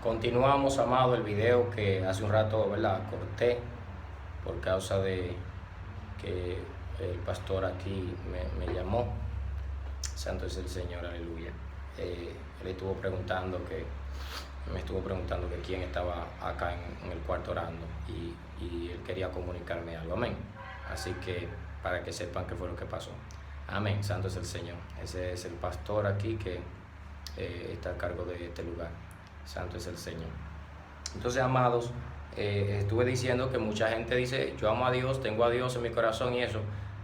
Continuamos, amado, el video que hace un rato, ¿verdad?, corté por causa de que el pastor aquí me llamó. Santo es el Señor, aleluya. Él estuvo preguntando me estuvo preguntando que quién estaba acá en el cuarto orando y él quería comunicarme algo, amén. Así que para que sepan qué fue lo que pasó. Amén, santo es el Señor. Ese es el pastor aquí que está a cargo de este lugar. Santo es el Señor. Entonces, amados, estuve diciendo que mucha gente dice, yo amo a Dios, tengo a Dios en mi corazón y eso,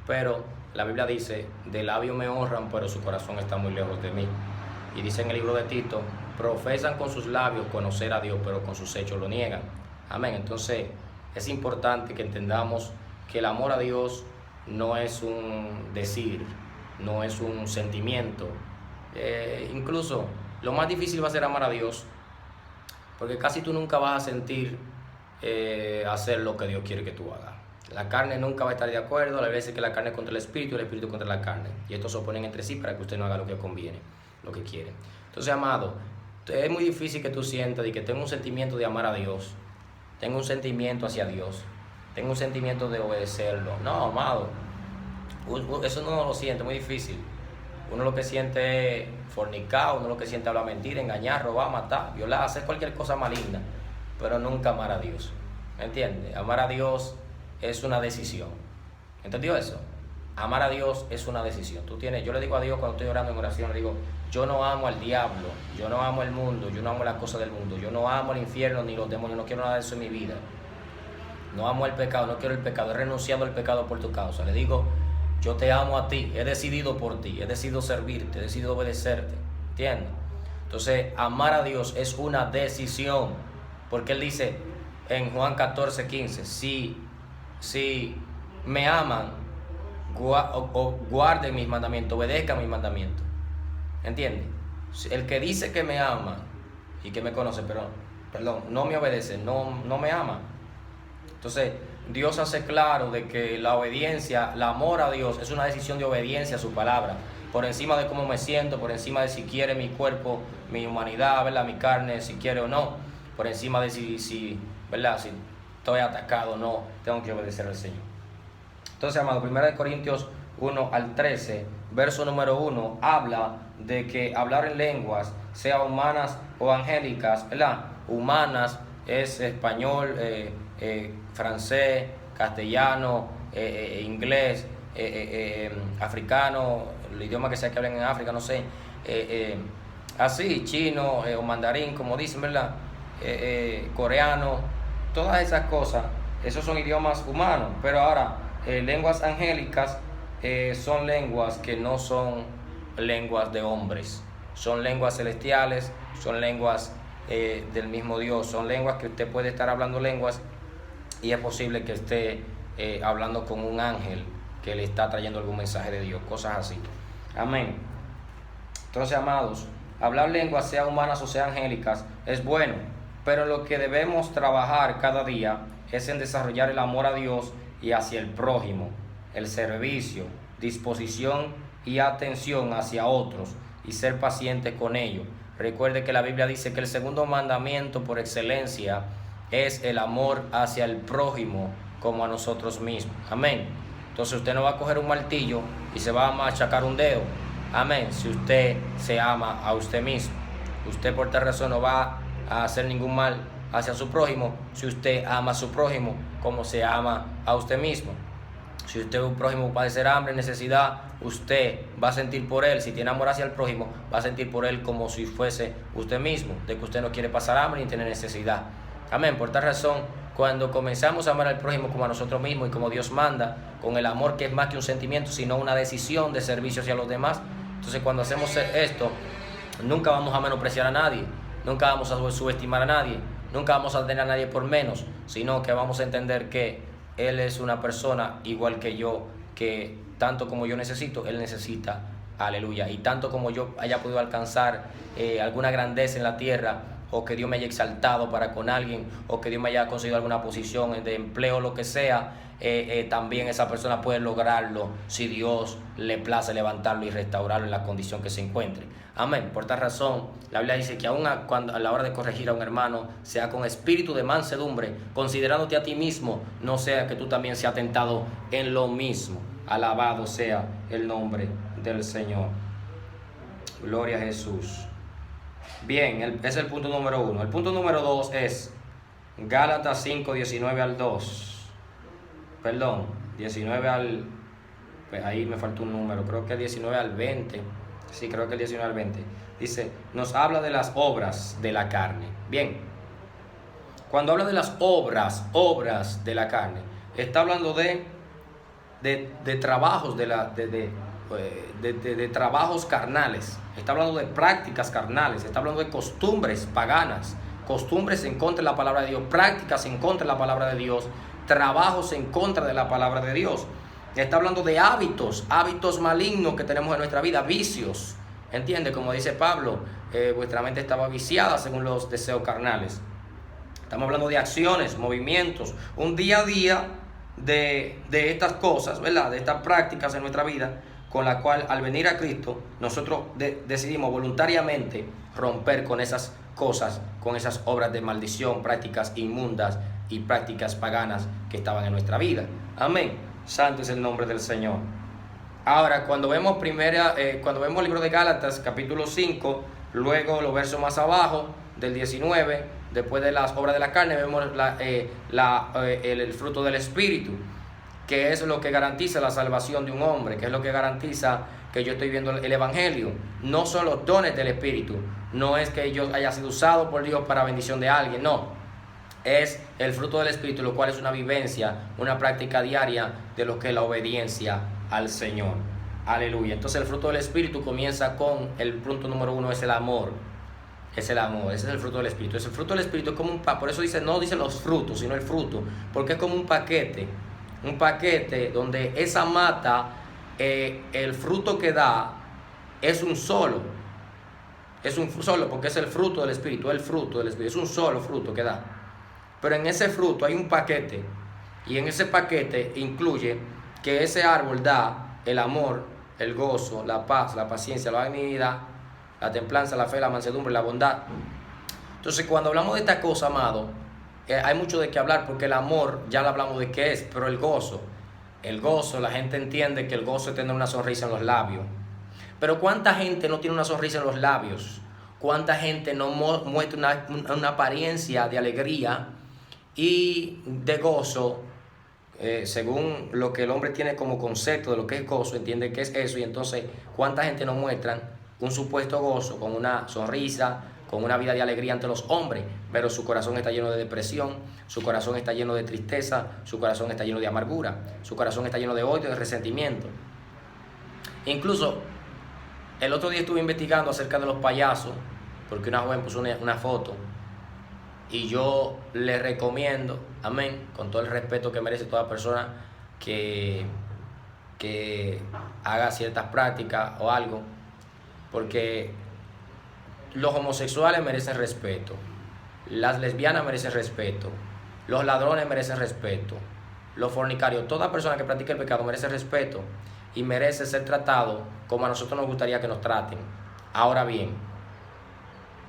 pero la Biblia dice, de labio me honran, pero su corazón está muy lejos de mí. Y dice en el libro de Tito, profesan con sus labios conocer a Dios, pero con sus hechos lo niegan. Amén. Entonces, es importante que entendamos que el amor a Dios no es un decir, no es un sentimiento. Incluso lo más difícil va a ser amar a Dios, porque casi tú nunca vas a sentir hacer lo que Dios quiere que tú hagas. La carne nunca va a estar de acuerdo. La Biblia dice que la carne es contra el espíritu contra la carne, y estos se oponen entre sí para que usted no haga lo que conviene, lo que quiere. Entonces, amado, es muy difícil que tú sientas y que tengo un sentimiento de amar a Dios, tengo un sentimiento hacia Dios, tengo un sentimiento de obedecerlo. No, amado, eso no lo siente, muy difícil. Uno lo que siente es fornicar, uno lo que siente es hablar mentira, engañar, robar, matar, violar, hacer cualquier cosa maligna, pero nunca amar a Dios. ¿Me entiendes? Amar a Dios es una decisión. ¿Entendió eso? Amar a Dios es una decisión. Yo le digo a Dios cuando estoy orando en oración, le digo, yo no amo al diablo, yo no amo el mundo, yo no amo las cosas del mundo, yo no amo el infierno ni los demonios, no quiero nada de eso en mi vida. No amo el pecado, no quiero el pecado, he renunciado al pecado por tu causa. Le digo, yo te amo a ti, he decidido por ti, he decidido servirte, he decidido obedecerte. ¿Entiendes? Entonces, amar a Dios es una decisión, porque Él dice en Juan 14:15, si me aman, guarden mis mandamientos, obedezcan mis mandamientos. ¿Entiendes? El que dice que me ama y que me conoce, pero no me obedece, no me ama. Entonces, Dios hace claro de que la obediencia, el amor a Dios es una decisión de obediencia a su palabra, por encima de cómo me siento, por encima de si quiere mi cuerpo, mi humanidad, ¿verdad?, mi carne, si quiere o no, por encima de si ¿verdad?, si estoy atacado o no, tengo que obedecer al Señor. Entonces, amado, 1 Corintios 1-13, verso número 1, habla de que hablar en lenguas, sea humanas o angélicas, ¿verdad? Humanas es español, francés, castellano, inglés, africano, el idioma que sea que hablen en África, no sé, así, chino o mandarín, como dicen, ¿verdad? Coreano, todas esas cosas, esos son idiomas humanos. Pero ahora, lenguas angélicas son lenguas que no son lenguas de hombres, son lenguas celestiales, son lenguas del mismo Dios, son lenguas que usted puede estar hablando lenguas y es posible que esté hablando con un ángel que le está trayendo algún mensaje de Dios, cosas así. Amén. Entonces, amados, hablar lenguas, sea humanas o sea angélicas, es bueno, pero lo que debemos trabajar cada día es en desarrollar el amor a Dios y hacia el prójimo, el servicio, disposición y atención hacia otros y ser paciente con ellos. Recuerde que la Biblia dice que el segundo mandamiento por excelencia es el amor hacia el prójimo como a nosotros mismos. Amén. Entonces usted no va a coger un martillo y se va a machacar un dedo. Amén. Si usted se ama a usted mismo, usted por tal razón no va a hacer ningún mal hacia su prójimo si usted ama a su prójimo como se ama a usted mismo. Si usted un prójimo padecer hambre, necesidad, usted va a sentir por él. Si tiene amor hacia el prójimo, va a sentir por él como si fuese usted mismo, de que usted no quiere pasar hambre ni tener necesidad. Amén. Por tal razón, cuando comenzamos a amar al prójimo como a nosotros mismos y como Dios manda, con el amor que es más que un sentimiento, sino una decisión de servicio hacia los demás, entonces cuando hacemos esto, nunca vamos a menospreciar a nadie, nunca vamos a subestimar a nadie, nunca vamos a tener a nadie por menos, sino que vamos a entender que Él es una persona igual que yo, que tanto como yo necesito, Él necesita. Aleluya. Y tanto como yo haya podido alcanzar alguna grandeza en la tierra o que Dios me haya exaltado para con alguien, o que Dios me haya conseguido alguna posición de empleo, lo que sea, también esa persona puede lograrlo si Dios le place levantarlo y restaurarlo en la condición que se encuentre. Amén. Por esta razón, la Biblia dice que aún a la hora de corregir a un hermano, sea con espíritu de mansedumbre, considerándote a ti mismo, no sea que tú también seas tentado en lo mismo. Alabado sea el nombre del Señor. Gloria a Jesús. Bien, ese es el punto número 1. El punto número 2 es Gálatas 5, 19 al 2. Perdón, 19 al... Pues ahí me faltó un número, creo que 19 al 20. Sí, creo que el 19 al 20. Dice, nos habla de las obras de la carne. Bien, cuando habla de las obras de la carne, está hablando de trabajos, de trabajos carnales. Está hablando de prácticas carnales. Está hablando de costumbres paganas, costumbres en contra de la palabra de Dios, prácticas en contra de la palabra de Dios, trabajos en contra de la palabra de Dios. Está hablando de hábitos malignos que tenemos en nuestra vida, vicios. ¿Entiende? Como dice Pablo, vuestra mente estaba viciada según los deseos carnales. Estamos hablando de acciones, movimientos, un día a día de estas cosas, ¿verdad? De estas prácticas en nuestra vida, con la cual al venir a Cristo nosotros decidimos voluntariamente romper con esas cosas, con esas obras de maldición, prácticas inmundas y prácticas paganas que estaban en nuestra vida. Amén. Santo es el nombre del Señor. Ahora, cuando vemos el libro de Gálatas, capítulo 5, luego los versos más abajo, del 19, después de las obras de la carne, vemos el fruto del Espíritu, que es lo que garantiza la salvación de un hombre, que es lo que garantiza que yo estoy viendo el Evangelio. No son los dones del Espíritu, no es que yo haya sido usado por Dios para bendición de alguien, no. Es el fruto del Espíritu, lo cual es una vivencia, una práctica diaria de lo que es la obediencia al Señor. Aleluya. Entonces el fruto del Espíritu comienza con el punto número 1, es el amor. Es el amor, ese es el fruto del Espíritu. Ese fruto del Espíritu es como por eso no dice los frutos, sino el fruto, porque es como un paquete donde esa mata, el fruto que da es un solo, porque es el fruto del Espíritu, es un solo fruto que da. Pero en ese fruto hay un paquete, y en ese paquete incluye que ese árbol da el amor, el gozo, la paz, la paciencia, la benignidad, la templanza, la fe, la mansedumbre, la bondad. Entonces, cuando hablamos de esta cosa, amado, hay mucho de qué hablar, porque el amor ya lo hablamos de qué es, pero el gozo, la gente entiende que el gozo es tener una sonrisa en los labios. Pero ¿cuánta gente no tiene una sonrisa en los labios? ¿Cuánta gente no muestra una apariencia de alegría y de gozo, según lo que el hombre tiene como concepto de lo que es gozo, entiende que es eso? Y entonces, ¿cuánta gente no muestran un supuesto gozo con una sonrisa, con una vida de alegría ante los hombres, pero su corazón está lleno de depresión, su corazón está lleno de tristeza, su corazón está lleno de amargura, su corazón está lleno de odio, de resentimiento? Incluso el otro día estuve investigando acerca de los payasos, porque una joven puso una foto, y yo le recomiendo, amén, con todo el respeto que merece toda persona que haga ciertas prácticas o algo, porque los homosexuales merecen respeto, las lesbianas merecen respeto, los ladrones merecen respeto, los fornicarios, toda persona que practica el pecado merece respeto y merece ser tratado como a nosotros nos gustaría que nos traten. Ahora bien,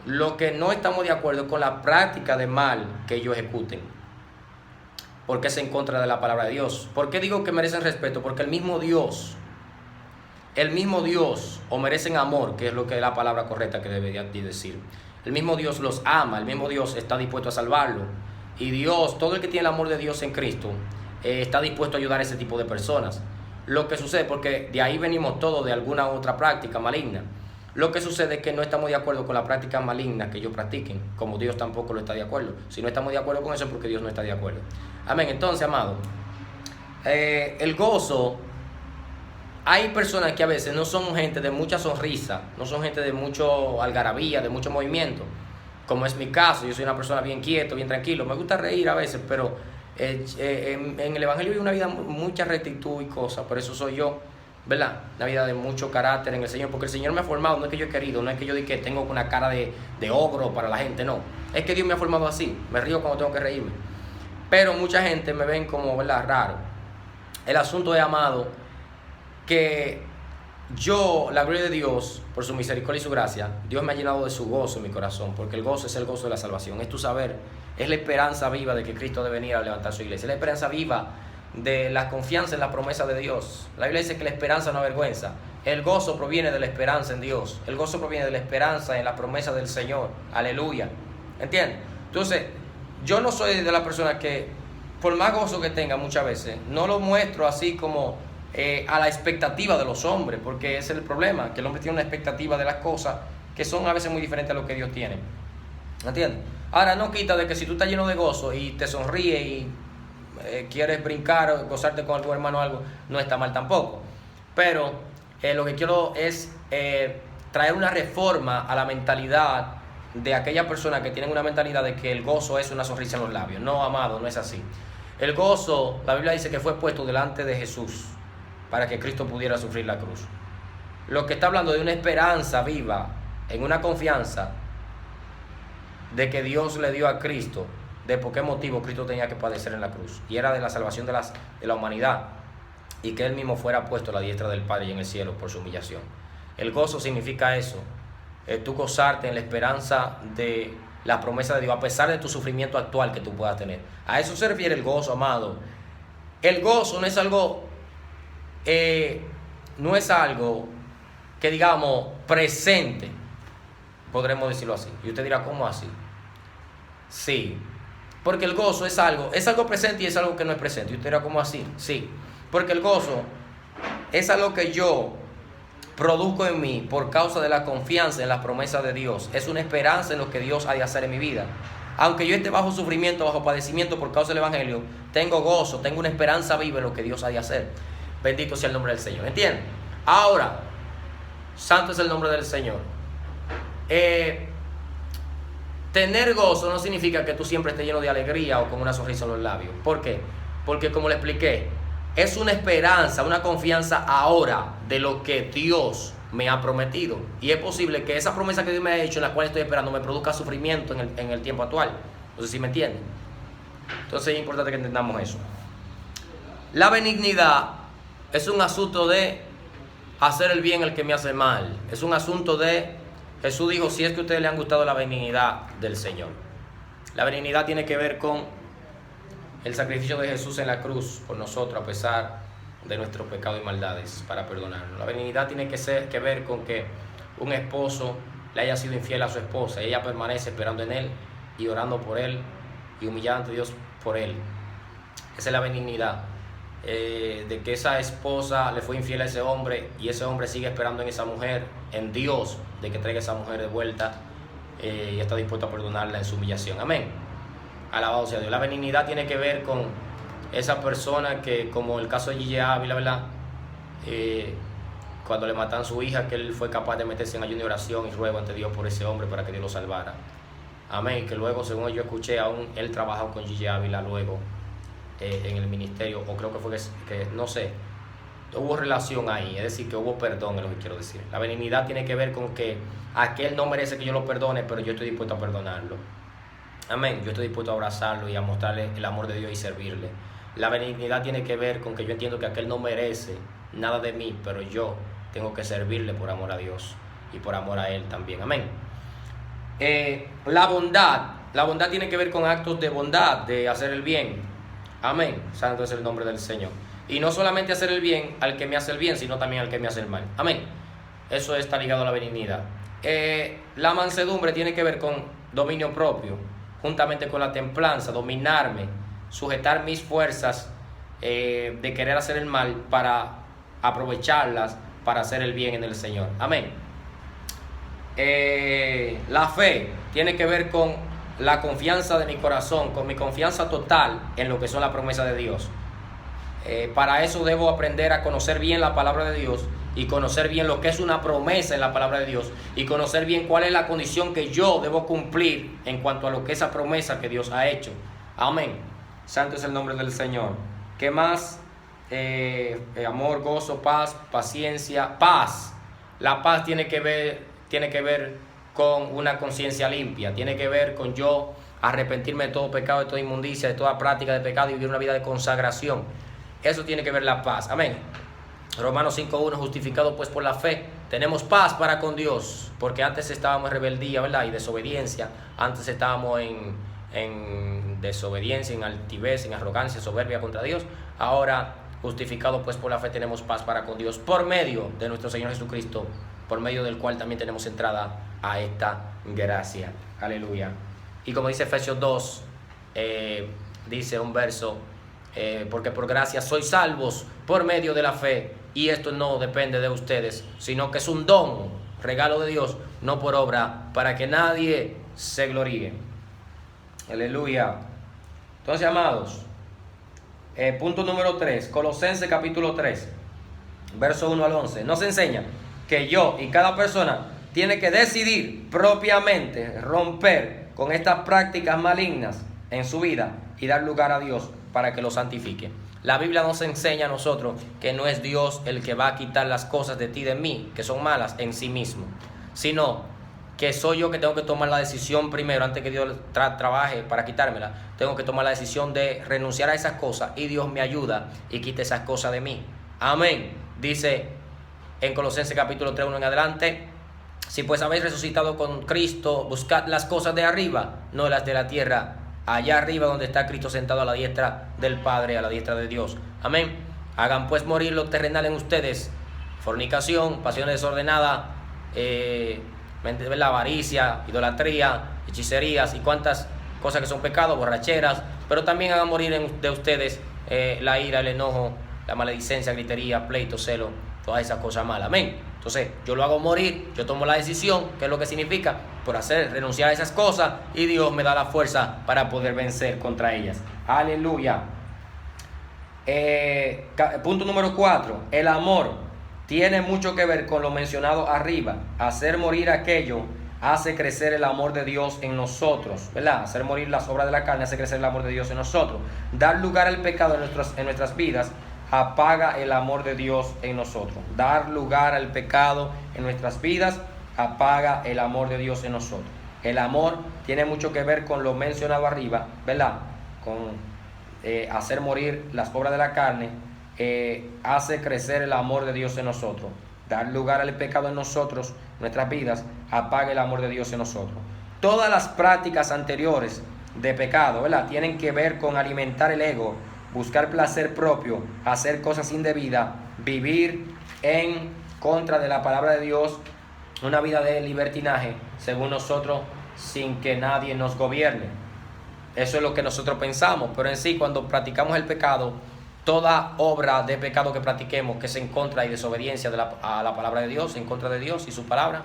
lo que no estamos de acuerdo es con la práctica de mal que ellos ejecuten, porque es en contra de la palabra de Dios. ¿Por qué digo que merecen respeto? Porque el mismo Dios, o merecen amor, que es lo que es la palabra correcta que debería decir. El mismo Dios los ama, el mismo Dios está dispuesto a salvarlo. Y Dios, todo el que tiene el amor de Dios en Cristo, está dispuesto a ayudar a ese tipo de personas. Lo que sucede, porque de ahí venimos todos de alguna otra práctica maligna. Lo que sucede es que no estamos de acuerdo con la práctica maligna que ellos practiquen, como Dios tampoco lo está de acuerdo. Si no estamos de acuerdo con eso es porque Dios no está de acuerdo. Amén. Entonces, amado, el gozo, hay personas que a veces no son gente de mucha sonrisa, no son gente de mucho algarabía, de mucho movimiento, como es mi caso. Yo soy una persona bien quieto, bien tranquilo, me gusta reír a veces, pero en el Evangelio hay una vida mucha rectitud y cosas, por eso soy yo. ¿verdad? Una vida de mucho carácter en el Señor, porque el Señor me ha formado, no es que yo he querido, no es que yo diga que tengo una cara de ogro para la gente, no. Es que Dios me ha formado así, me río cuando tengo que reírme. Pero mucha gente me ven como, ¿verdad?, raro. El asunto es, amado, que yo, la gloria de Dios, por su misericordia y su gracia, Dios me ha llenado de su gozo en mi corazón, porque el gozo es el gozo de la salvación, es tu saber, es la esperanza viva de que Cristo debe venir a levantar su iglesia, es la esperanza viva de la confianza en la promesa de Dios. La Biblia dice que la esperanza no avergüenza. El gozo proviene de la esperanza en Dios, el gozo proviene de la esperanza en la promesa del Señor. Aleluya. ¿Entiendes? Entonces, yo no soy de la persona que, por más gozo que tenga muchas veces, no lo muestro así como a la expectativa de los hombres, porque ese es el problema, que el hombre tiene una expectativa de las cosas que son a veces muy diferentes a lo que Dios tiene. ¿Entiendes? Ahora, no quita de que si tú estás lleno de gozo y te sonríes y quieres brincar o gozarte con algún hermano o algo, no está mal tampoco. Pero lo que quiero es traer una reforma a la mentalidad de aquellas personas que tienen una mentalidad de que el gozo es una sonrisa en los labios. No, amado, no es así. El gozo, la Biblia dice que fue puesto delante de Jesús para que Cristo pudiera sufrir la cruz. Lo que está hablando de una esperanza viva, en una confianza de que Dios le dio a Cristo, de por qué motivo Cristo tenía que padecer en la cruz, y era de la salvación de la humanidad, y que Él mismo fuera puesto a la diestra del Padre y en el cielo por su humillación. El gozo significa eso, tú gozarte en la esperanza de la promesa de Dios, a pesar de tu sufrimiento actual que tú puedas tener. A eso se refiere el gozo, amado. El gozo no es algo que digamos presente, podremos decirlo así. Y usted dirá, ¿cómo así? Sí, porque el gozo es algo presente y es algo que no es presente. Y usted dirá, ¿cómo así? Sí, porque el gozo es algo que yo produzco en mí por causa de la confianza en las promesas de Dios. Es una esperanza en lo que Dios ha de hacer en mi vida. Aunque yo esté bajo sufrimiento, bajo padecimiento por causa del Evangelio, tengo gozo, tengo una esperanza viva en lo que Dios ha de hacer. Bendito sea el nombre del Señor. ¿Entienden? Ahora, santo es el nombre del Señor. Tener gozo no significa que tú siempre estés lleno de alegría o con una sonrisa en los labios. ¿Por qué? Porque, como le expliqué, es una esperanza, una confianza ahora de lo que Dios me ha prometido. Y es posible que esa promesa que Dios me ha hecho, en la cual estoy esperando, me produzca sufrimiento en el tiempo actual. No sé si me entienden. Entonces es importante que entendamos eso. La benignidad es un asunto de hacer el bien al que me hace mal. Es un asunto de, Jesús dijo, si es que a ustedes les han gustado la benignidad del Señor. La benignidad tiene que ver con el sacrificio de Jesús en la cruz por nosotros, a pesar de nuestros pecados y maldades, para perdonarnos. La benignidad tiene que ver con que un esposo le haya sido infiel a su esposa y ella permanece esperando en él y orando por él y humillada ante Dios por él. Esa es la benignidad. De que esa esposa le fue infiel a ese hombre y ese hombre sigue esperando en esa mujer, en Dios, de que traiga a esa mujer de vuelta y está dispuesto a perdonarla en su humillación. Amén. Alabado sea Dios. La benignidad tiene que ver con esa persona que, como el caso de Gigi Ávila, ¿verdad? Cuando le matan a su hija, que él fue capaz de meterse en ayuno y oración y ruego ante Dios por ese hombre para que Dios lo salvara. Amén. Que luego, según yo escuché, aún él trabajó con Gigi Ávila luego en el ministerio, o creo que fue que no sé, hubo relación ahí, es decir, que hubo perdón, es lo que quiero decir. La benignidad tiene que ver con que aquel no merece que yo lo perdone, pero yo estoy dispuesto a perdonarlo. Amén. Yo estoy dispuesto a abrazarlo y a mostrarle el amor de Dios y servirle. La benignidad tiene que ver con que yo entiendo que aquel no merece nada de mí, pero yo tengo que servirle por amor a Dios y por amor a Él también. Amén. La bondad tiene que ver con actos de bondad, de hacer el bien. Amén. Santo es el nombre del Señor. Y no solamente hacer el bien al que me hace el bien, sino también al que me hace el mal. Amén. Eso está ligado a la benignidad. La mansedumbre tiene que ver con dominio propio, juntamente con la templanza, dominarme, sujetar mis fuerzas de querer hacer el mal para aprovecharlas para hacer el bien en el Señor. Amén. La fe tiene que ver con la confianza de mi corazón, con mi confianza total en lo que son las promesas de Dios. Para eso debo aprender a conocer bien la palabra de Dios y conocer bien lo que es una promesa en la palabra de Dios y conocer bien cuál es la condición que yo debo cumplir en cuanto a lo que esa promesa que Dios ha hecho. Amén. Santo es el nombre del Señor. ¿Qué más? amor, gozo, paz, paciencia, paz. La paz tiene que ver con una conciencia limpia, tiene que ver con yo arrepentirme de todo pecado, de toda inmundicia, de toda práctica de pecado y vivir una vida de consagración. Eso tiene que ver la paz. Amén. Romanos 5:1, justificado pues por la fe, tenemos paz para con Dios, porque antes estábamos en rebeldía, ¿verdad? Y desobediencia. Antes estábamos en desobediencia, en altivez, en arrogancia, soberbia contra Dios. Ahora, justificado pues por la fe, tenemos paz para con Dios por medio de nuestro Señor Jesucristo, por medio del cual también tenemos entrada a esta gracia. Aleluya. Y como dice Efesios 2, dice un verso, porque por gracia sois salvos por medio de la fe, y esto no depende de ustedes, sino que es un don, regalo de Dios, no por obra, para que nadie se gloríe. Aleluya. Entonces, amados, punto número 3, Colosenses capítulo 3, verso 1 al 11, nos enseña que yo y cada persona tiene que decidir propiamente romper con estas prácticas malignas en su vida y dar lugar a Dios para que lo santifique. La Biblia nos enseña a nosotros que no es Dios el que va a quitar las cosas de ti y de mí, que son malas en sí mismo, sino que soy yo que tengo que tomar la decisión primero, antes que Dios trabaje para quitármela. Tengo que tomar la decisión de renunciar a esas cosas y Dios me ayuda y quita esas cosas de mí. Amén. Dice en Colosenses capítulo 3, 1 en adelante: si pues habéis resucitado con Cristo, buscad las cosas de arriba, no las de la tierra, allá arriba donde está Cristo sentado a la diestra del Padre, a la diestra de Dios. Amén. Hagan pues morir lo terrenal en ustedes: fornicación, pasiones desordenadas, la avaricia, idolatría, hechicerías y cuantas cosas que son pecados, borracheras. Pero también hagan morir de ustedes la ira, el enojo, la maledicencia, gritería, pleito, celo, todas esas cosas malas. Amén. Entonces yo lo hago morir, yo tomo la decisión, ¿qué es lo que significa? Por renunciar a esas cosas, y Dios me da la fuerza para poder vencer contra ellas. Aleluya. Punto número 4, el amor tiene mucho que ver con lo mencionado arriba. Hacer morir aquello hace crecer el amor de Dios en nosotros, ¿verdad? Hacer morir las obras de la carne hace crecer el amor de Dios en nosotros. Dar lugar al pecado en nuestras vidas apaga el amor de Dios en nosotros. Dar lugar al pecado en nuestras vidas apaga el amor de Dios en nosotros. El amor tiene mucho que ver con lo mencionado arriba, ¿verdad? Con hacer morir las obras de la carne, hace crecer el amor de Dios en nosotros. Dar lugar al pecado en nosotros, nuestras vidas, apaga el amor de Dios en nosotros. Todas las prácticas anteriores de pecado, ¿verdad?, tienen que ver con alimentar el ego, buscar placer propio, hacer cosas indebidas, vivir en contra de la palabra de Dios, una vida de libertinaje, según nosotros, sin que nadie nos gobierne. Eso es lo que nosotros pensamos, pero en sí, cuando practicamos el pecado, toda obra de pecado que practiquemos, que es en contra y desobediencia a la palabra de Dios, en contra de Dios y su palabra,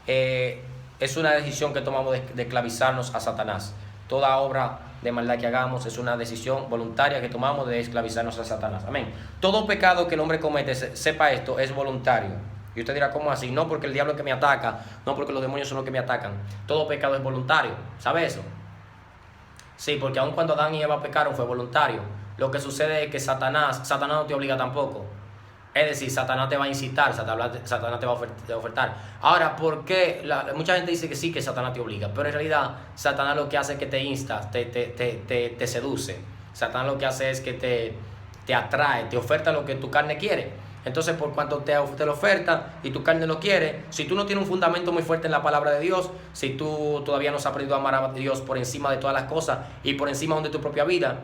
es una decisión que tomamos de esclavizarnos a Satanás. Toda obra de maldad que hagamos es una decisión voluntaria que tomamos de esclavizarnos a Satanás. Amén. Todo pecado que el hombre comete, sepa esto, es voluntario. Y usted dirá, ¿cómo así? No porque el diablo es que me ataca, no porque los demonios son los que me atacan. Todo pecado es voluntario. ¿Sabe eso? Sí, porque aun cuando Adán y Eva pecaron fue voluntario. Lo que sucede es que Satanás no te obliga tampoco. Es decir, Satanás te va a incitar, Satanás te va a ofertar. Ahora, ¿por qué? Mucha gente dice que sí, que Satanás te obliga, pero en realidad Satanás lo que hace es que te insta, te seduce. Satanás lo que hace es que te atrae, te oferta lo que tu carne quiere. Entonces, por cuanto te lo oferta y tu carne lo quiere, si tú no tienes un fundamento muy fuerte en la palabra de Dios, si tú todavía no has aprendido a amar a Dios por encima de todas las cosas y por encima de tu propia vida,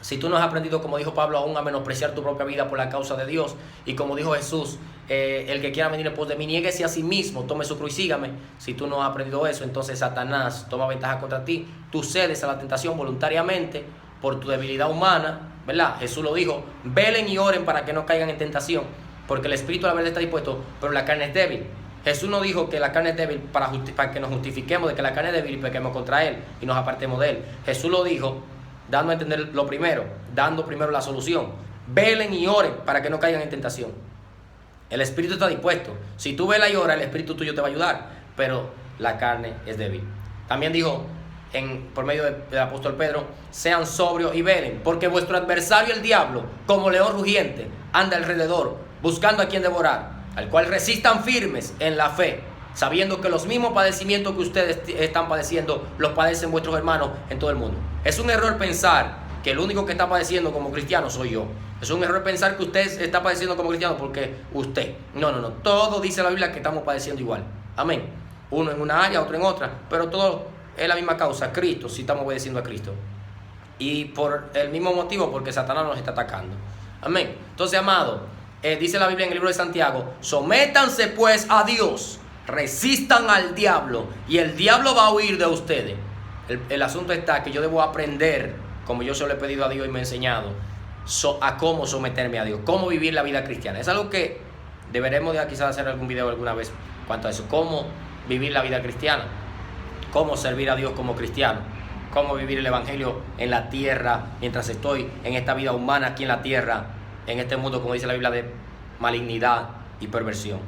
si tú no has aprendido, como dijo Pablo, aún a menospreciar tu propia vida por la causa de Dios, y como dijo Jesús, el que quiera venir en pos de mí, niéguese a sí mismo, tome su cruz y sígame. Si tú no has aprendido eso, entonces Satanás toma ventaja contra ti. Tú cedes a la tentación voluntariamente por tu debilidad humana, ¿verdad? Jesús lo dijo: velen y oren para que no caigan en tentación, porque el espíritu a la verdad está dispuesto, pero la carne es débil. Jesús no dijo que la carne es débil para que nos justifiquemos de que la carne es débil y pequemos contra Él y nos apartemos de Él. Jesús lo dijo dando a entender lo primero, dando primero la solución. Velen y oren para que no caigan en tentación. El espíritu está dispuesto. Si tú velas y oras, el espíritu tuyo te va a ayudar, pero la carne es débil. También dijo: por medio del apóstol Pedro, sean sobrios y velen, porque vuestro adversario el diablo, como león rugiente, anda alrededor, buscando a quien devorar, al cual resistan firmes en la fe, sabiendo que los mismos padecimientos que ustedes están padeciendo, los padecen vuestros hermanos en todo el mundo. Es un error pensar que el único que está padeciendo como cristiano soy yo. Es un error pensar que usted está padeciendo como cristiano porque usted. No. Todo dice la Biblia que estamos padeciendo igual. Amén. Uno en una área, otro en otra, pero todo es la misma causa, Cristo, si estamos obedeciendo a Cristo. Y por el mismo motivo, porque Satanás nos está atacando. Amén. Entonces, amado, dice la Biblia en el libro de Santiago: sométanse pues a Dios, resistan al diablo y el diablo va a huir de ustedes. El asunto está que yo debo aprender, como yo se lo he pedido a Dios y me ha enseñado, a cómo someterme a Dios, cómo vivir la vida cristiana. Es algo que deberemos de quizás hacer algún video alguna vez cuanto a eso, cómo vivir la vida cristiana, cómo servir a Dios como cristiano, cómo vivir el evangelio en la tierra mientras estoy en esta vida humana aquí en la tierra, en este mundo, como dice la Biblia, de malignidad y perversión.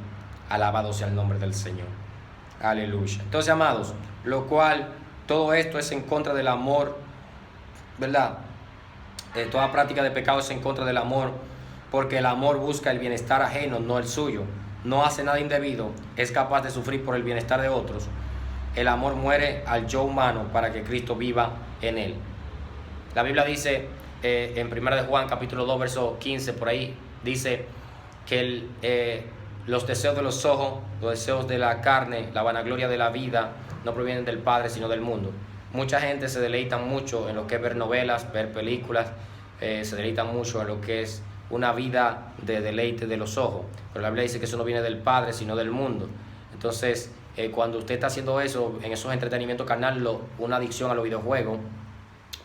Alabado sea el nombre del Señor. Aleluya. Entonces, amados, lo cual todo esto es en contra del amor, ¿verdad? Toda práctica de pecado es en contra del amor, porque el amor busca el bienestar ajeno, no el suyo. No hace nada indebido, es capaz de sufrir por el bienestar de otros. El amor muere al yo humano para que Cristo viva en él. La Biblia dice en 1 de Juan capítulo 2 verso 15, por ahí dice que los deseos de los ojos, los deseos de la carne, la vanagloria de la vida no provienen del Padre sino del mundo. Mucha gente se deleita mucho en lo que es ver novelas, ver películas, se deleita mucho en lo que es una vida de deleite de los ojos, pero la Biblia dice que eso no viene del Padre sino del mundo. Entonces, cuando usted está haciendo eso, en esos entretenimientos carnales, una adicción a los videojuegos,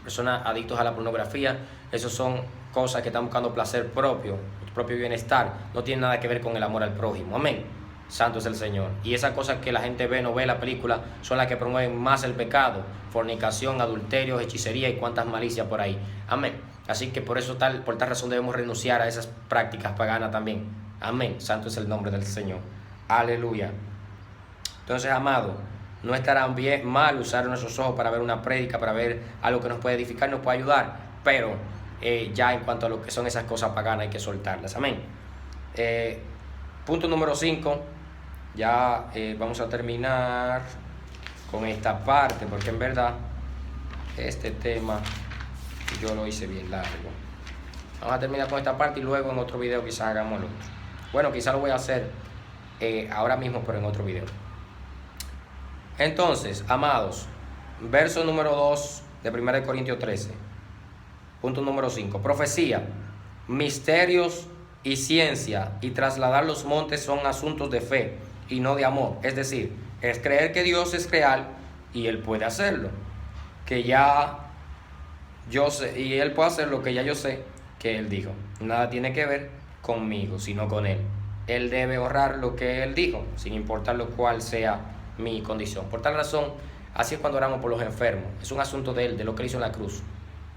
personas adictos a la pornografía, eso son cosas que están buscando placer propio bienestar, no tiene nada que ver con el amor al prójimo. Amén. Santo es el Señor. Y esas cosas que la gente ve, novela, película, son las que promueven más el pecado: fornicación, adulterio, hechicería y cuantas malicias por ahí. Amén. Así que por tal razón debemos renunciar a esas prácticas paganas también. Amén. Santo es el nombre del Señor. Aleluya. Entonces, amado, no estará mal usar nuestros ojos para ver una prédica, para ver algo que nos puede edificar, nos puede ayudar, pero ya en cuanto a lo que son esas cosas paganas hay que soltarlas. Amén. Punto número 5. Ya vamos a terminar con esta parte, porque en verdad este tema yo lo hice bien largo. Vamos a terminar con esta parte y luego en otro video quizás hagamos el otro. Bueno, quizás lo voy a hacer ahora mismo, pero en otro video. Entonces, amados, verso número 2 de 1 Corintios 13. Punto número 5. Profecía, misterios y ciencia y trasladar los montes son asuntos de fe y no de amor. Es decir, es creer que Dios es real y Él puede hacerlo. Que ya yo sé, y Él puede hacer lo que ya yo sé que Él dijo. Nada tiene que ver conmigo, sino con Él. Él debe honrar lo que Él dijo, sin importar lo cual sea mi condición. Por tal razón, así es cuando oramos por los enfermos. Es un asunto de Él, de lo que Él hizo en la cruz.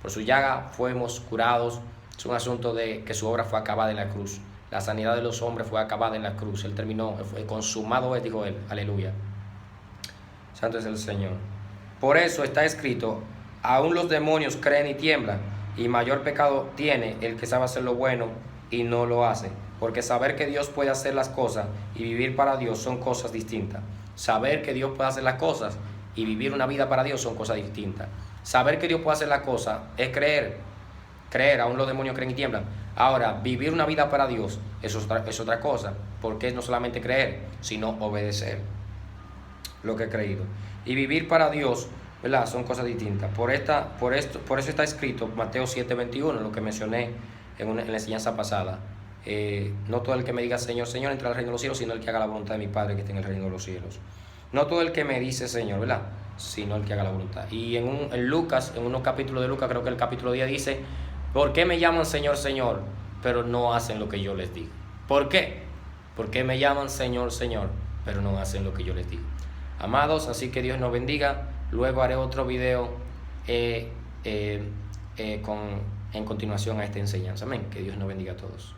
Por su llaga fuimos curados. Es un asunto de que su obra fue acabada en la cruz. La sanidad de los hombres fue acabada en la cruz. Él terminó, fue consumado, dijo Él. Aleluya. Santo es el Señor. Por eso está escrito: aún los demonios creen y tiemblan, y mayor pecado tiene el que sabe hacer lo bueno y no lo hace. Porque saber que Dios puede hacer las cosas y vivir para Dios son cosas distintas. Saber que Dios puede hacer las cosas y vivir una vida para Dios son cosas distintas. Saber que Dios puede hacer las cosas es creer. Creer, aún los demonios creen y tiemblan. Ahora, vivir una vida para Dios es otra cosa, porque es no solamente creer, sino obedecer lo que he creído. Y vivir para Dios, ¿verdad?, son cosas distintas. Por eso está escrito Mateo 7:21, lo que mencioné en la enseñanza pasada. No todo el que me diga Señor, Señor entra al reino de los cielos, sino el que haga la voluntad de mi Padre que está en el reino de los cielos. No todo el que me dice Señor, ¿verdad?, sino el que haga la voluntad. Y en Lucas, en unos capítulos de Lucas, creo que el capítulo 10 dice: ¿por qué me llaman Señor, Señor, pero no hacen lo que yo les digo? ¿Por qué? Porque me llaman Señor, Señor, pero no hacen lo que yo les digo. Amados, así que Dios nos bendiga. Luego haré otro video en continuación a esta enseñanza. Amén. Que Dios nos bendiga a todos.